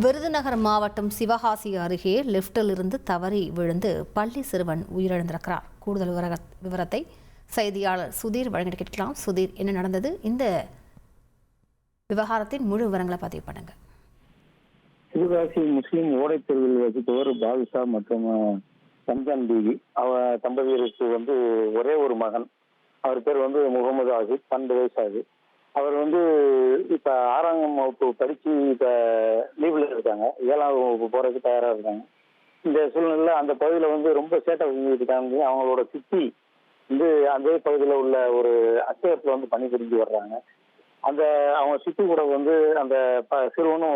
விருதுநகர் மாவட்டம் சிவகாசி அருகே லிப்டில் இருந்து தவறி விழுந்து பள்ளி சிறுவன் உயிரிழந்திருக்கிறார். கூடுதல் விவரத்தை செய்தியாளர் சுதீர் வழங்கிட்டு கேட்கலாம். சுதீர், என்ன நடந்தது? இந்த விவகாரத்தின் முழு விவரங்களை பதிவு பண்ணுங்க. சிவகாசி முஸ்லீம் ஓடைத்தெருவில் வசிப்பவர் பாதுஷா மற்றும் ரம்ஜான் பீவி. தம்பதியருக்கு ஒரே ஒரு மகன். அவர் பேர் முகமது ஆசிப், 12 வயசு ஆகுது. அவர் இப்ப 6ஆம் வகுப்பு படிச்சு இப்ப லீவ்ல இருக்காங்க. 7ஆம் வகுப்பு போறதுக்கு தயாரா இருக்காங்க. இந்த சூழ்நிலையில அந்த பகுதியில ரொம்ப சேட்டை செஞ்சுருக்காங்க. அவங்களோட சித்தி அதே பகுதியில உள்ள ஒரு அச்சகத்துல பணிபுரிஞ்சு வர்றாங்க. அந்த அவங்க சித்தி கூட அந்த சிறுவனும்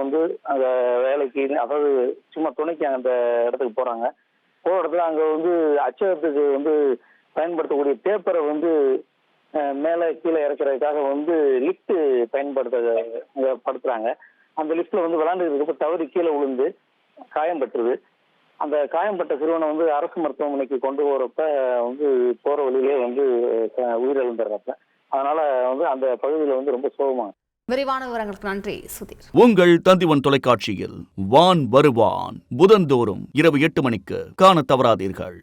அந்த வேலைக்கு, அதாவது சும்மா துணைக்கு அந்த இடத்துக்கு போறாங்க. போற இடத்துல அங்க அச்சகத்துக்கு பயன்படுத்தக்கூடிய பேப்பரை மேல கீழே இறக்குறதுக்காக லிப்ட் பயன்படுத்துறாங்க. அந்த லிப்ட்ல விளையாண்டுட்டு இருக்கப்ப தவறி கீழே விழுந்து காயம்பட்டுருது. அந்த காயம்பட்ட சிறுவனை அரசு மருத்துவமனைக்கு கொண்டு போறப்ப போற வழியிலே உயிரிழந்துடுறப்ப. அதனால அந்த பகுதியில ரொம்ப சோகமா. விரிவான விவரங்களுக்கு நன்றி சுதீர். உங்கள் தந்திவன் தொலைக்காட்சியில் வான் வருவான் புதன்தோறும் இரவு 8 மணிக்கு காண தவறாதீர்கள்.